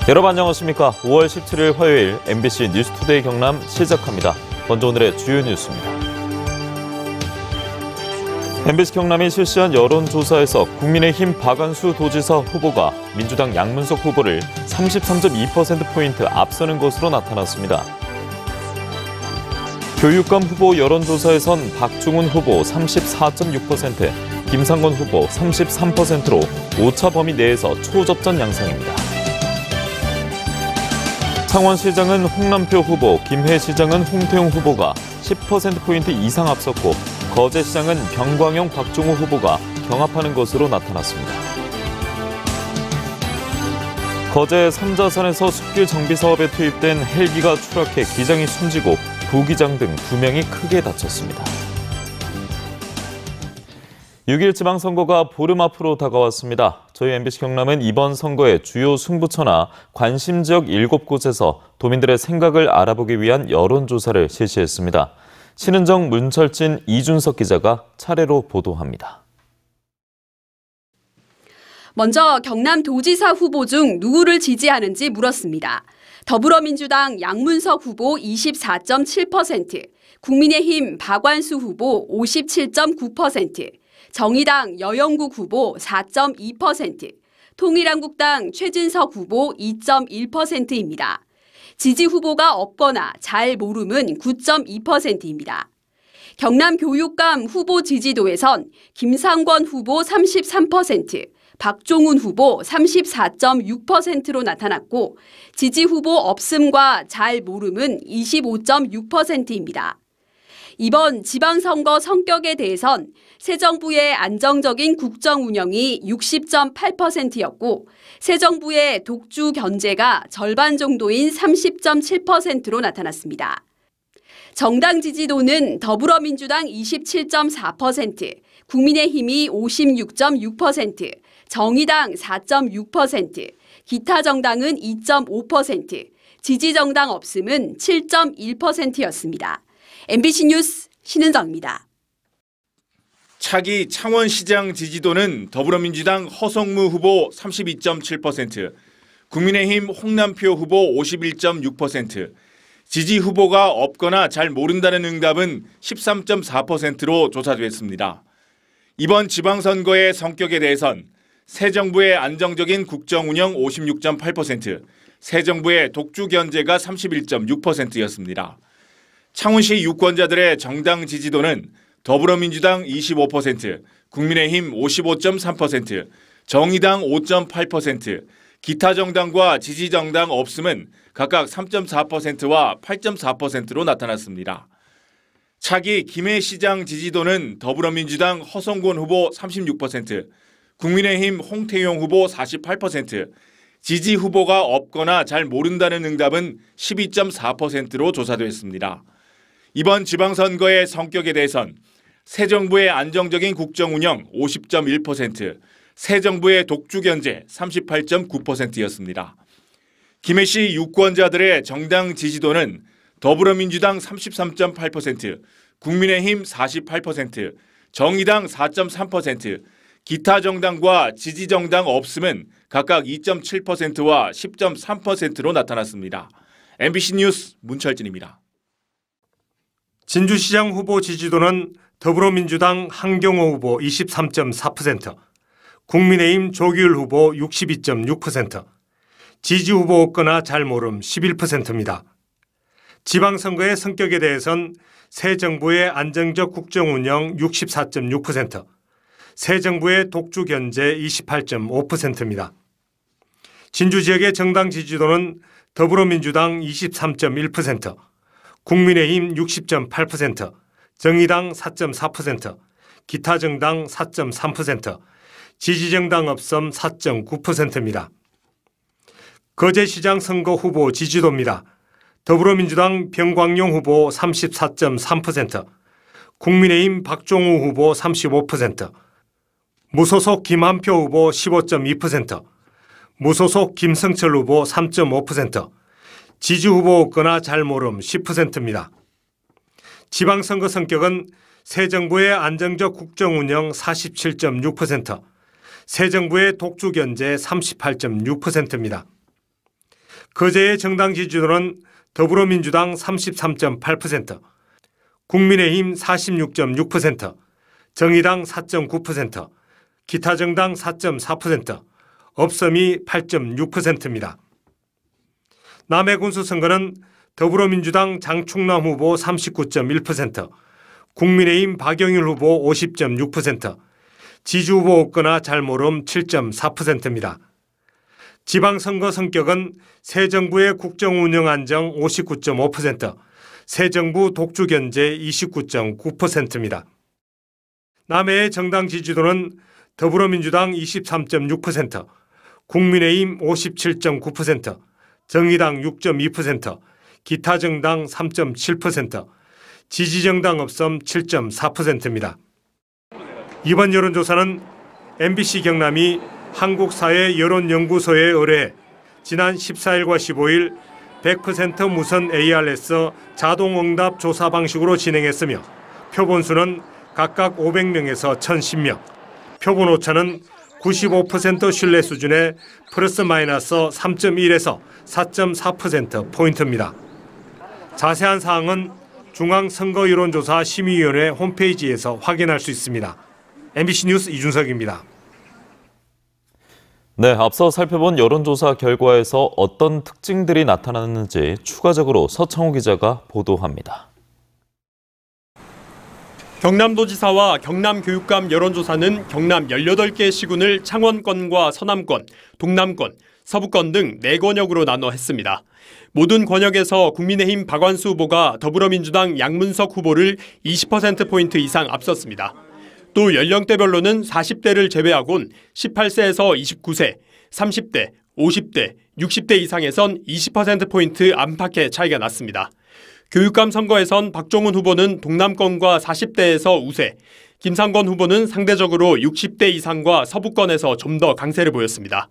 여러분 안녕하십니까. 5월 17일 화요일 MBC 뉴스투데이 경남 시작합니다. 먼저 오늘의 주요 뉴스입니다. MBC 경남이 실시한 여론조사에서 국민의힘 박완수 도지사 후보가 민주당 양문석 후보를 33.2%포인트 앞서는 것으로 나타났습니다. 교육감 후보 여론조사에선 박중훈 후보 34.6%, 김상곤 후보 33%로 오차 범위 내에서 초접전 양상입니다. 창원시장은 홍남표 후보, 김해시장은 홍태용 후보가 10%포인트 이상 앞섰고 거제시장은 병광용 박종호 후보가 경합하는 것으로 나타났습니다. 거제 삼자산에서 숲길 정비 사업에 투입된 헬기가 추락해 기장이 숨지고 부기장 등 2명이 크게 다쳤습니다. 6일 지방선거가 보름 앞으로 다가왔습니다. 저희 MBC 경남은 이번 선거의 주요 승부처나 관심 지역 7곳에서 도민들의 생각을 알아보기 위한 여론조사를 실시했습니다. 신은정, 문철진, 이준석 기자가 차례로 보도합니다. 먼저 경남도지사 후보 중 누구를 지지하는지 물었습니다. 더불어민주당 양문석 후보 24.7%, 국민의힘 박완수 후보 57.9%, 정의당 여영국 후보 4.2%, 통일한국당 최진석 후보 2.1%입니다. 지지 후보가 없거나 잘 모름은 9.2%입니다. 경남교육감 후보 지지도에선 김상권 후보 33%, 박종훈 후보 34.6%로 나타났고 지지 후보 없음과 잘 모름은 25.6%입니다. 이번 지방선거 성격에 대해선 새 정부의 안정적인 국정 운영이 60.8%였고 새 정부의 독주 견제가 절반 정도인 30.7%로 나타났습니다. 정당 지지도는 더불어민주당 27.4%, 국민의힘이 56.6%, 정의당 4.6%, 기타 정당은 2.5%, 지지정당 없음은 7.1%였습니다. MBC 뉴스 신은정입니다. 차기 창원시장 지지도는 더불어민주당 허성무 후보 32.7%, 국민의힘 홍남표 후보 51.6%, 지지 후보가 없거나 잘 모른다는 응답은 13.4%로 조사됐습니다. 이번 지방선거의 성격에 대해선 새 정부의 안정적인 국정 운영 56.8%, 새 정부의 독주 견제가 31.6%였습니다. 창원시 유권자들의 정당 지지도는 더불어민주당 25%, 국민의힘 55.3%, 정의당 5.8%, 기타 정당과 지지정당 없음은 각각 3.4%와 8.4%로 나타났습니다. 차기 김해시장 지지도는 더불어민주당 허성곤 후보 36%, 국민의힘 홍태용 후보 48%, 지지 후보가 없거나 잘 모른다는 응답은 12.4%로 조사됐습니다. 이번 지방선거의 성격에 대해선 새 정부의 안정적인 국정 운영 50.1%, 새 정부의 독주 견제 38.9%였습니다. 김해시 유권자들의 정당 지지도는 더불어민주당 33.8%, 국민의힘 48%, 정의당 4.3%, 기타 정당과 지지정당 없음은 각각 2.7%와 10.3%로 나타났습니다. MBC 뉴스 문철진입니다. 진주시장 후보 지지도는 더불어민주당 한경호 후보 23.4%, 국민의힘 조규율 후보 62.6%, 지지 후보 없거나 잘 모름 11%입니다. 지방선거의 성격에 대해선 새 정부의 안정적 국정 운영 64.6%, 새 정부의 독주 견제 28.5%입니다. 진주 지역의 정당 지지도는 더불어민주당 23.1%, 국민의힘 60.8%, 정의당 4.4%, 기타 정당 4.3%, 지지정당 없음 4.9%입니다. 거제시장 선거 후보 지지도입니다. 더불어민주당 병광용 후보 34.3%, 국민의힘 박종호 후보 35%, 무소속 김한표 후보 15.2%, 무소속 김성철 후보 3.5%, 지지 후보 없거나 잘 모름 10%입니다. 지방선거 성격은 새 정부의 안정적 국정 운영 47.6%, 새 정부의 독주 견제 38.6%입니다. 거제의 정당 지지도는 더불어민주당 33.8%, 국민의힘 46.6%, 정의당 4.9%, 기타 정당 4.4%, 없음이 8.6%입니다. 남해군수 선거는 더불어민주당 장충남 후보 39.1%, 국민의힘 박영일 후보 50.6%, 지주 후보 없거나 잘 모름 7.4%입니다. 지방선거 성격은 새 정부의 국정운영 안정 59.5%, 새 정부 독주 견제 29.9%입니다. 남해의 정당 지지도는 더불어민주당 23.6%, 국민의힘 57.9%, 정의당 6.2%, 기타 정당 3.7%, 지지정당 없음 7.4%입니다. 이번 여론조사는 MBC 경남이 한국사회여론연구소에 의뢰해 지난 14일과 15일 100% 무선 ARS 자동응답 조사 방식으로 진행했으며 표본수는 각각 500명에서 1010명, 표본 오차는 95% 신뢰 수준의 플러스 마이너스 3.1에서 4.4%포인트입니다. 자세한 사항은 중앙선거여론조사 심의위원회 홈페이지에서 확인할 수 있습니다. MBC 뉴스 이준석입니다. 네, 앞서 살펴본 여론조사 결과에서 어떤 특징들이 나타났는지 추가적으로 서창호 기자가 보도합니다. 경남도지사와 경남교육감 여론조사는 경남 18개 시군을 창원권과 서남권, 동남권, 서부권 등 4권역으로 나눠 했습니다. 모든 권역에서 국민의힘 박완수 후보가 더불어민주당 양문석 후보를 20%포인트 이상 앞섰습니다. 또 연령대별로는 40대를 제외하곤 18세에서 29세, 30대, 50대, 60대 이상에선 20%포인트 안팎의 차이가 났습니다. 교육감 선거에선 박종훈 후보는 동남권과 40대에서 우세, 김상권 후보는 상대적으로 60대 이상과 서부권에서 좀 더 강세를 보였습니다.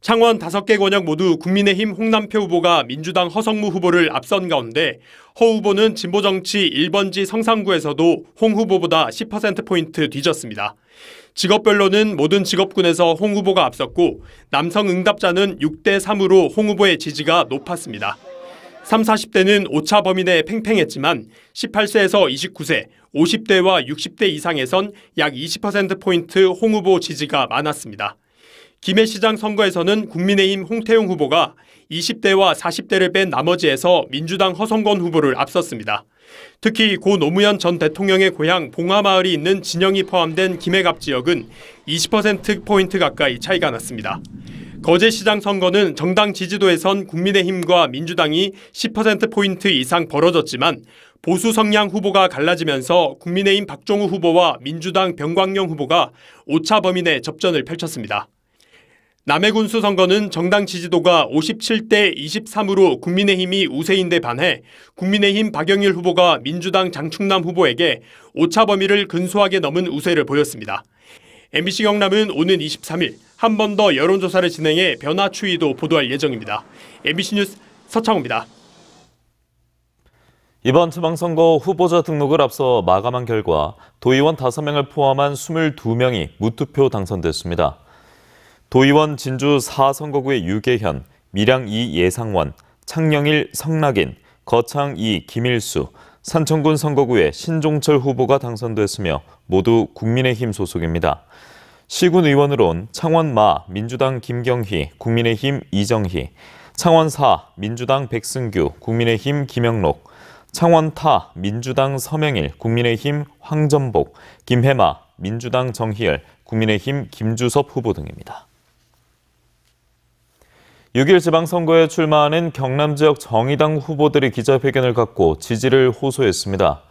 창원 5개 권역 모두 국민의힘 홍남표 후보가 민주당 허성무 후보를 앞선 가운데 허 후보는 진보정치 1번지 성산구에서도 홍 후보보다 10%포인트 뒤졌습니다. 직업별로는 모든 직업군에서 홍 후보가 앞섰고 남성 응답자는 6대3으로 홍 후보의 지지가 높았습니다. 30, 40대는 오차 범위 내에 팽팽했지만 18세에서 29세, 50대와 60대 이상에선 약 20%포인트 홍 후보 지지가 많았습니다. 김해시장 선거에서는 국민의힘 홍태용 후보가 20대와 40대를 뺀 나머지에서 민주당 허성건 후보를 앞섰습니다. 특히 고 노무현 전 대통령의 고향 봉화마을이 있는 진영이 포함된 김해갑 지역은 20%포인트 가까이 차이가 났습니다. 거제시장 선거는 정당 지지도에선 국민의힘과 민주당이 10%포인트 이상 벌어졌지만 보수 성향 후보가 갈라지면서 국민의힘 박종우 후보와 민주당 병광용 후보가 오차 범위 내 접전을 펼쳤습니다. 남해군수 선거는 정당 지지도가 57대 23으로 국민의힘이 우세인데 반해 국민의힘 박영일 후보가 민주당 장충남 후보에게 오차 범위를 근소하게 넘은 우세를 보였습니다. MBC 경남은 오는 23일 한 번 더 여론조사를 진행해 변화 추이도 보도할 예정입니다. MBC 뉴스 서창호입니다. 이번 지방선거 후보자 등록을 앞서 마감한 결과 도의원 5명을 포함한 22명이 무투표 당선됐습니다. 도의원 진주 4선거구의 유계현, 밀양 2 예상원, 창녕일 성낙인, 거창 2 김일수, 산청군 선거구의 신종철 후보가 당선됐으며 모두 국민의힘 소속입니다. 시군 의원으론 창원 마 민주당 김경희, 국민의힘 이정희, 창원 4 민주당 백승규, 국민의힘 김영록, 창원 타 민주당 서명일, 국민의힘 황전복, 김해마 민주당 정희열, 국민의힘 김주섭 후보 등입니다. 6일 지방선거에 출마하는 경남 지역 정의당 후보들이 기자회견을 갖고 지지를 호소했습니다.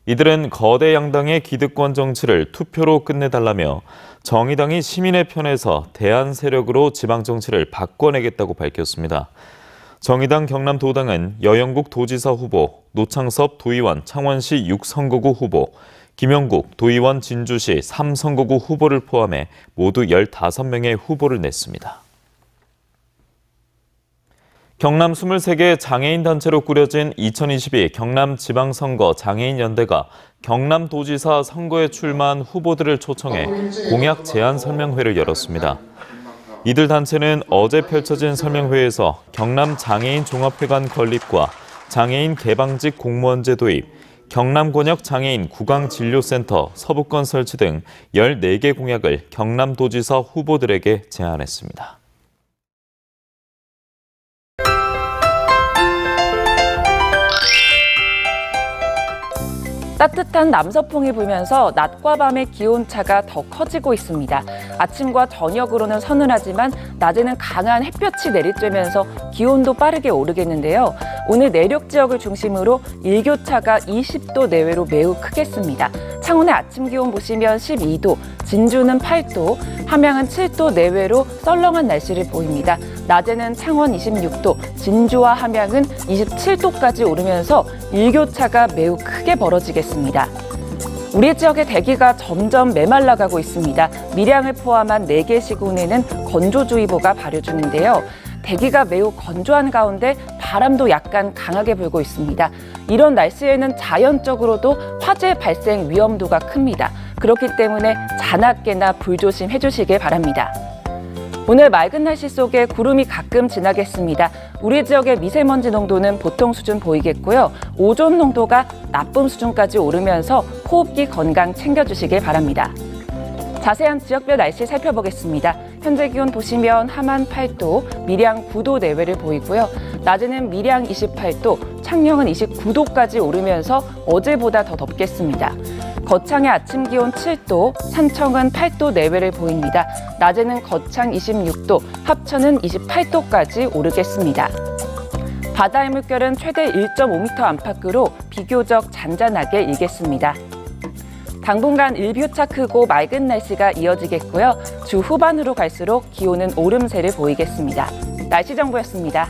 이들은 거대 양당의 기득권 정치를 투표로 끝내달라며 정의당이 시민의 편에서 대안 세력으로 지방 정치를 바꿔내겠다고 밝혔습니다. 정의당 경남도당은 여영국 도지사 후보, 노창섭 도의원 창원시 6선거구 후보, 김영국 도의원 진주시 3선거구 후보를 포함해 모두 15명의 후보를 냈습니다. 경남 23개 장애인단체로 꾸려진 2022 경남지방선거 장애인연대가 경남도지사 선거에 출마한 후보들을 초청해 공약 제안 설명회를 열었습니다. 이들 단체는 어제 펼쳐진 설명회에서 경남 장애인 종합회관 건립과 장애인 개방직 공무원제 도입, 경남 권역 장애인 구강진료센터 서부권 설치 등 14개 공약을 경남도지사 후보들에게 제안했습니다. 따뜻한 남서풍이 불면서 낮과 밤의 기온차가 더 커지고 있습니다. 아침과 저녁으로는 서늘하지만 낮에는 강한 햇볕이 내리쬐면서 기온도 빠르게 오르겠는데요. 오늘 내륙 지역을 중심으로 일교차가 20도 내외로 매우 크겠습니다. 창원의 아침 기온 보시면 12도, 진주는 8도, 함양은 7도 내외로 썰렁한 날씨를 보입니다. 낮에는 창원 26도, 진주와 함양은 27도까지 오르면서 일교차가 매우 크게 벌어지겠습니다. 우리 지역의 대기가 점점 메말라가고 있습니다. 밀양을 포함한 4개 시군에는 건조주의보가 발효 중인데요. 대기가 매우 건조한 가운데 바람도 약간 강하게 불고 있습니다. 이런 날씨에는 자연적으로도 화재 발생 위험도가 큽니다. 그렇기 때문에 자나깨나 불조심해 주시길 바랍니다. 오늘 맑은 날씨 속에 구름이 가끔 지나겠습니다. 우리 지역의 미세먼지 농도는 보통 수준 보이겠고요. 오존 농도가 나쁨 수준까지 오르면서 호흡기 건강 챙겨주시길 바랍니다. 자세한 지역별 날씨 살펴보겠습니다. 현재 기온 보시면 함안 8도, 밀양 9도 내외를 보이고요. 낮에는 밀양 28도, 창녕은 29도까지 오르면서 어제보다 더 덥겠습니다. 거창의 아침 기온 7도, 산청은 8도 내외를 보입니다. 낮에는 거창 26도, 합천은 28도까지 오르겠습니다. 바다의 물결은 최대 1.5m 안팎으로 비교적 잔잔하게 일겠습니다. 당분간 일교차 크고 맑은 날씨가 이어지겠고요. 주 후반으로 갈수록 기온은 오름세를 보이겠습니다. 날씨 정보였습니다.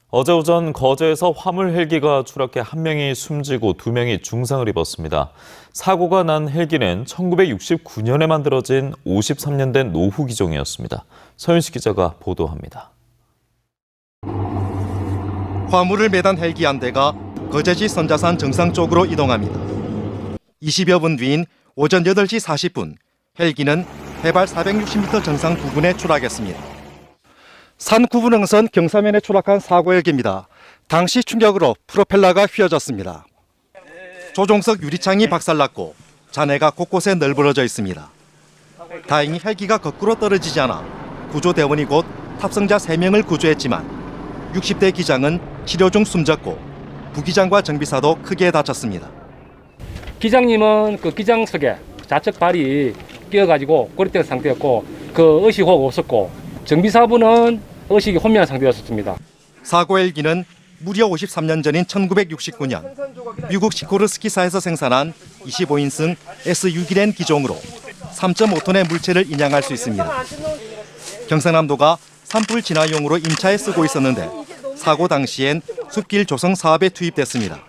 어제 오전 거제에서 화물 헬기가 추락해 1명이 숨지고 2명이 중상을 입었습니다. 사고가 난 헬기는 1969년에 만들어진 53년 된 노후 기종이었습니다. 서윤식 기자가 보도합니다. 화물을 매단 헬기 한 대가 거제시 선자산 정상 쪽으로 이동합니다. 20여 분 뒤인 오전 8시 40분, 헬기는 해발 460m 정상 부근에 추락했습니다. 산 구분응선 경사면에 추락한 사고 헬기입니다. 당시 충격으로 프로펠러가 휘어졌습니다. 조종석 유리창이 박살났고 잔해가 곳곳에 널브러져 있습니다. 다행히 헬기가 거꾸로 떨어지지 않아 구조대원이 곧 탑승자 3명을 구조했지만 60대 기장은 치료 중 숨졌고 부기장과 정비사도 크게 다쳤습니다. 기장님은 그 기장석에 좌측 발이 끼어가지고 고립된 상태였고 그 의식 호흡 없었고 정비사분은 의식이 혼미한 상태였습니다. 사고 헬기는 무려 53년 전인 1969년 미국 시코르스키사에서 생산한 25인승 S6.1N 기종으로 3.5톤의 물체를 인양할 수 있습니다. 경상남도가 산불 진화용으로 임차에 쓰고 있었는데 사고 당시엔 숲길 조성 사업에 투입됐습니다.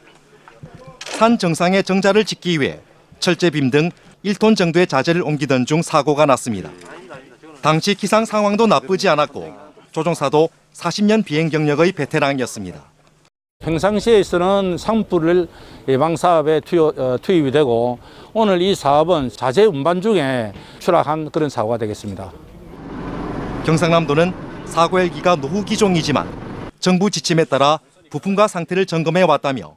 산 정상의 정자를 짓기 위해 철제빔 등 1톤 정도의 자재를 옮기던 중 사고가 났습니다. 당시 기상 상황도 나쁘지 않았고 조종사도 40년 비행 경력의 베테랑이었습니다. 평상시에서는 산불 예방 사업에 투입이 되고 오늘 이 사업은 자재 운반 중에 추락한 그런 사고가 되겠습니다. 경상남도는 사고 헬기가 노후 기종이지만 정부 지침에 따라 부품과 상태를 점검해 왔다며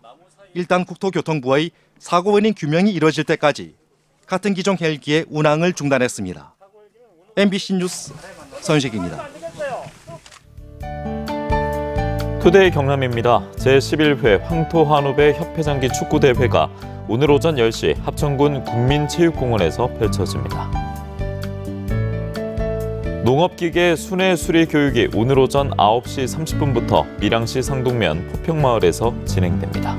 일단 국토교통부의 사고 원인 규명이 이뤄질 때까지 같은 기종 헬기의 운항을 중단했습니다. MBC 뉴스 서윤식입니다. 투데이 경남입니다. 제11회 황토한우배 협회장기 축구대회가 오늘 오전 10시 합천군 국민체육공원에서 펼쳐집니다. 농업기계 순회 수리 교육이 오늘 오전 9시 30분부터 밀양시 상동면 포평마을에서 진행됩니다.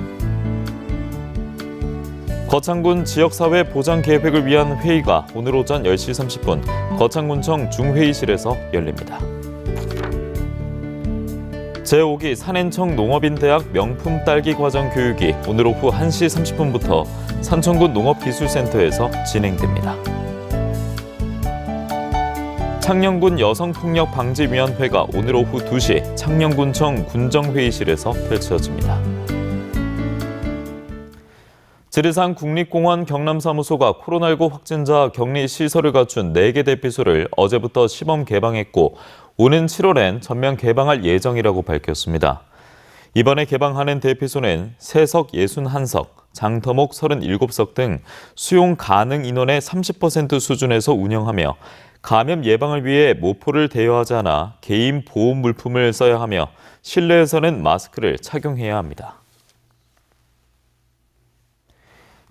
거창군 지역사회 보장 계획을 위한 회의가 오늘 오전 10시 30분 거창군청 중회의실에서 열립니다. 제5기 산엔청 농업인대학 명품 딸기 과정 교육이 오늘 오후 1시 30분부터 산청군 농업기술센터에서 진행됩니다. 창녕군 여성폭력방지위원회가 오늘 오후 2시 창녕군청 군정회의실에서 펼쳐집니다. 지리산 국립공원 경남사무소가 코로나19 확진자 격리 시설을 갖춘 4개 대피소를 어제부터 시범 개방했고 오는 7월엔 전면 개방할 예정이라고 밝혔습니다. 이번에 개방하는 대피소는 세석 61석, 장터목 37석 등 수용 가능 인원의 30% 수준에서 운영하며 감염 예방을 위해 모포를 대여하지 않아 개인 보호 물품을 써야 하며 실내에서는 마스크를 착용해야 합니다.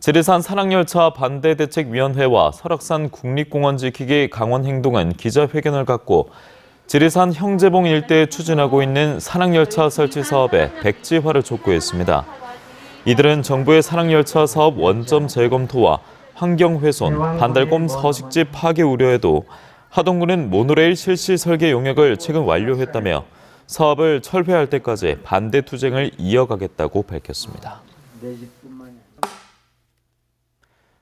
지리산 산악열차 반대대책위원회와 설악산 국립공원 지키기 강원행동은 기자회견을 갖고 지리산 형제봉 일대에 추진하고 있는 산악열차 설치 사업에 백지화를 촉구했습니다. 이들은 정부의 산악열차 사업 원점 재검토와 환경훼손, 반달곰 서식지 파괴 우려에도 하동군은 모노레일 실시 설계 용역을 최근 완료했다며 사업을 철회할 때까지 반대 투쟁을 이어가겠다고 밝혔습니다.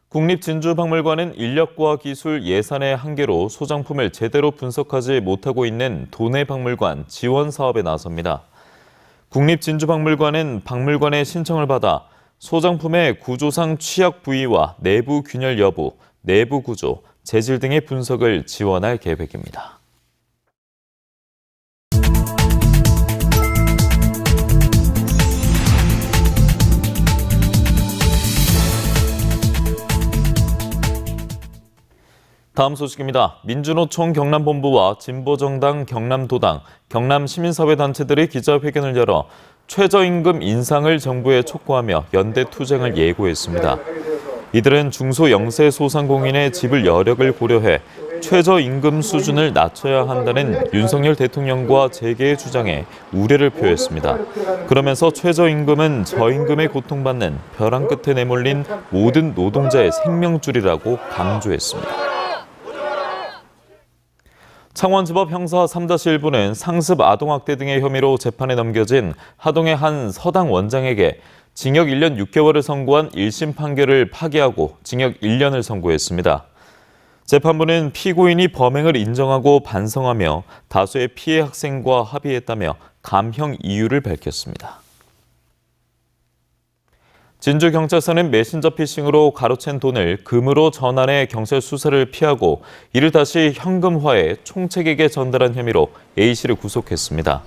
국립진주박물관은 인력과 기술 예산의 한계로 소장품을 제대로 분석하지 못하고 있는 도내 박물관 지원 사업에 나섭니다. 국립진주박물관은 박물관의 신청을 받아 소장품의 구조상 취약 부위와 내부 균열 여부, 내부 구조, 재질 등의 분석을 지원할 계획입니다. 다음 소식입니다. 민주노총 경남본부와 진보정당 경남도당, 경남시민사회단체들이 기자회견을 열어 최저임금 인상을 정부에 촉구하며 연대 투쟁을 예고했습니다. 이들은 중소영세소상공인의 지불 여력을 고려해 최저임금 수준을 낮춰야 한다는 윤석열 대통령과 재계의 주장에 우려를 표했습니다. 그러면서 최저임금은 저임금에 고통받는 벼랑 끝에 내몰린 모든 노동자의 생명줄이라고 강조했습니다. 창원지법 형사 3-1부는 상습 아동학대 등의 혐의로 재판에 넘겨진 하동의 한 서당 원장에게 징역 1년 6개월을 선고한 1심 판결을 파기하고 징역 1년을 선고했습니다. 재판부는 피고인이 범행을 인정하고 반성하며 다수의 피해 학생과 합의했다며 감형 이유를 밝혔습니다. 진주경찰서는 메신저 피싱으로 가로챈 돈을 금으로 전환해 경찰 수사를 피하고 이를 다시 현금화해 총책에게 전달한 혐의로 A씨를 구속했습니다.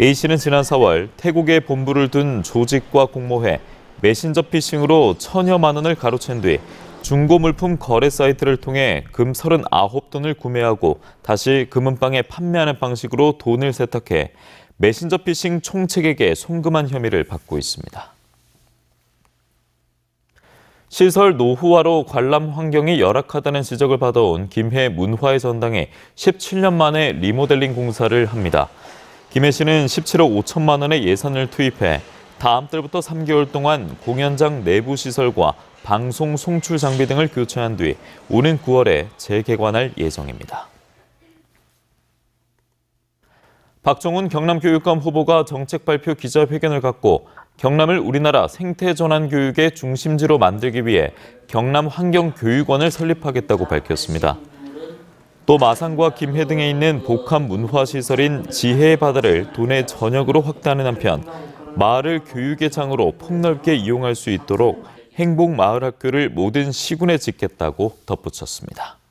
A씨는 지난 4월 태국에 본부를 둔 조직과 공모해 메신저 피싱으로 1,000여만 원을 가로챈 뒤 중고물품 거래 사이트를 통해 금 39돈을 구매하고 다시 금은방에 판매하는 방식으로 돈을 세탁해 메신저 피싱 총책에게 송금한 혐의를 받고 있습니다. 시설 노후화로 관람 환경이 열악하다는 지적을 받아온 김해 문화의 전당에 17년 만에 리모델링 공사를 합니다. 김해 씨는 17억 5천만 원의 예산을 투입해 다음 달부터 3개월 동안 공연장 내부 시설과 방송 송출 장비 등을 교체한 뒤 오는 9월에 재개관할 예정입니다. 박종훈 경남교육감 후보가 정책 발표 기자회견을 갖고 경남을 우리나라 생태전환 교육의 중심지로 만들기 위해 경남환경교육원을 설립하겠다고 밝혔습니다. 또 마산과 김해 등에 있는 복합 문화시설인 지혜의 바다를 도내 전역으로 확대하는 한편 마을을 교육의 장으로 폭넓게 이용할 수 있도록 행복마을학교를 모든 시군에 짓겠다고 덧붙였습니다.